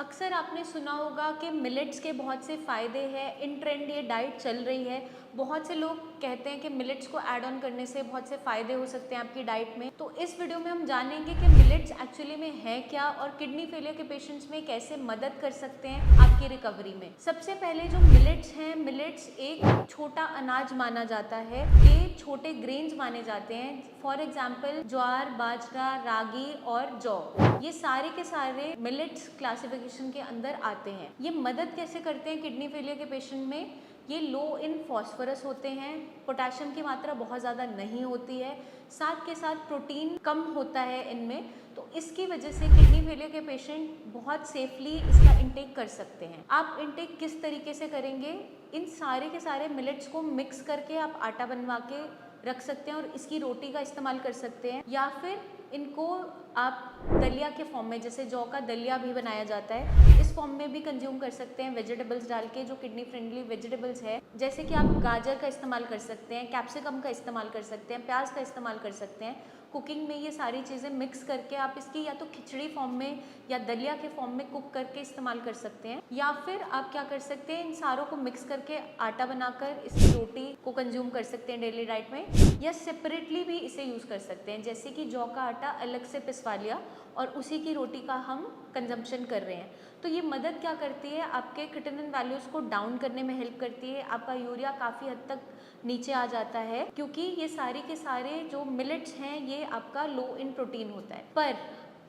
अक्सर आपने सुना होगा कि मिलेट्स के बहुत से फ़ायदे हैं। इन ट्रेंड ये डाइट चल रही है। बहुत से लोग कहते हैं कि मिलेट्स को ऐड ऑन करने से बहुत से फ़ायदे हो सकते हैं आपकी डाइट में। तो इस वीडियो में हम जानेंगे कि मिलेट्स एक्चुअली में है क्या और किडनी फेलियर के पेशेंट्स में कैसे मदद कर सकते हैं आपकी रिकवरी में। सबसे पहले जो मिलेट्स हैं, मिलेट्स एक छोटा अनाज माना जाता है। ये छोटे ग्रेन्स माने जाते हैं। फॉर एग्जाम्पल ज्वार, बाजरा, रागी और जौ, ये सारे के सारे मिलेट्स क्लासिफिकेशन के अंदर आते हैं। ये मदद कैसे करते हैं किडनी फेलियर के पेशेंट में? ये लो इन फॉस्फोरस होते हैं, पोटेशियम की मात्रा बहुत ज़्यादा नहीं होती है, साथ के साथ प्रोटीन कम होता है इनमें। तो इसकी वजह से किडनी फेलियर के पेशेंट बहुत सेफली इसका इंटेक कर सकते हैं। आप इंटेक किस तरीके से करेंगे? इन सारे के सारे मिलेट्स को मिक्स करके आप आटा बनवा के रख सकते हैं और इसकी रोटी का इस्तेमाल कर सकते हैं, या फिर इनको आप दलिया के फॉर्म में, जैसे जौ का दलिया भी बनाया जाता है, इस फॉर्म में भी कंज्यूम कर सकते हैं वेजिटेबल्स डाल के, जो किडनी फ्रेंडली वेजिटेबल्स है। जैसे कि आप गाजर का इस्तेमाल कर सकते हैं, कैप्सिकम का इस्तेमाल कर सकते हैं, प्याज का इस्तेमाल कर सकते हैं। कुकिंग में ये सारी चीज़ें मिक्स करके आप इसकी या तो खिचड़ी फॉर्म में या दलिया के फॉर्म में कुक करके इस्तेमाल कर सकते हैं, या फिर आप क्या कर सकते हैं, इन सारों को मिक्स करके आटा बनाकर इसकी रोटी को कंज्यूम कर सकते हैं डेली डाइट में, या सेपरेटली भी इसे यूज़ कर सकते हैं। जैसे कि जौ का आटा अलग से पिसवा लिया और उसी की रोटी का हम कंजम्पशन कर रहे हैं। तो ये मदद क्या करती है, आपके क्रिएटिनिन वैल्यूज़ को डाउन करने में हेल्प करती है। आपका यूरिया काफ़ी हद तक नीचे आ जाता है, क्योंकि ये सारे के सारे जो मिलेट्स हैं ये आपका लो इन प्रोटीन होता है। पर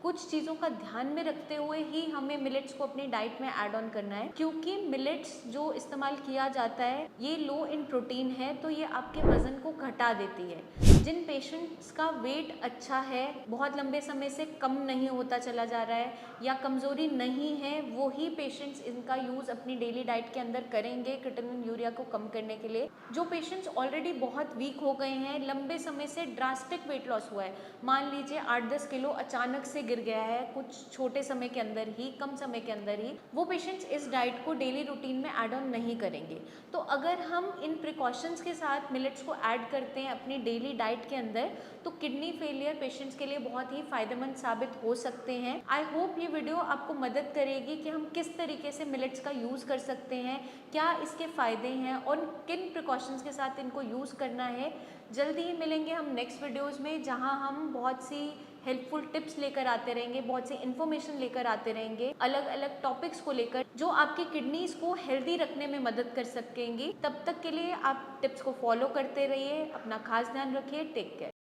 कुछ चीज़ों का ध्यान में रखते हुए ही हमें मिलेट्स को अपनी डाइट में ऐड ऑन करना है, क्योंकि मिलेट्स जो इस्तेमाल किया जाता है ये लो इन प्रोटीन है, तो ये आपके वज़न को घटा देती है। जिन पेशेंट्स का वेट अच्छा है, बहुत लंबे समय से कम नहीं होता चला जा रहा है, या कमज़ोरी नहीं है, वो ही पेशेंट्स इनका यूज़ अपनी डेली डाइट के अंदर करेंगे क्रिएटिनिन यूरिया को कम करने के लिए। जो पेशेंट्स ऑलरेडी बहुत वीक हो गए हैं, लंबे समय से ड्रास्टिक वेट लॉस हुआ है, मान लीजिए 8-10 किलो अचानक से गिर गया है कुछ छोटे समय के अंदर ही, कम समय के अंदर ही, वो पेशेंट्स इस डाइट को डेली रूटीन में ऐड ऑन नहीं करेंगे। तो अगर हम इन प्रिकॉशंस के साथ मिलेट्स को ऐड करते हैं अपनी डेली डाइट के अंदर, तो किडनी फेलियर पेशेंट्स के लिए बहुत ही फायदेमंद साबित हो सकते हैं। आई होप ये वीडियो आपको मदद करेगी कि हम किस तरीके से मिलेट्स का यूज़ कर सकते हैं, क्या इसके फ़ायदे हैं और किन प्रिकॉशंस के साथ इनको यूज़ करना है। जल्दी ही मिलेंगे हम नेक्स्ट वीडियोज़ में, जहाँ हम बहुत सी हेल्पफुल टिप्स लेकर आते रहेंगे, बहुत सी इन्फॉर्मेशन लेकर आते रहेंगे, अलग अलग टॉपिक्स को लेकर, जो आपकी किडनीज को हेल्दी रखने में मदद कर सकेंगी। तब तक के लिए आप टिप्स को फॉलो करते रहिए, अपना खास ध्यान रखिए। Take care.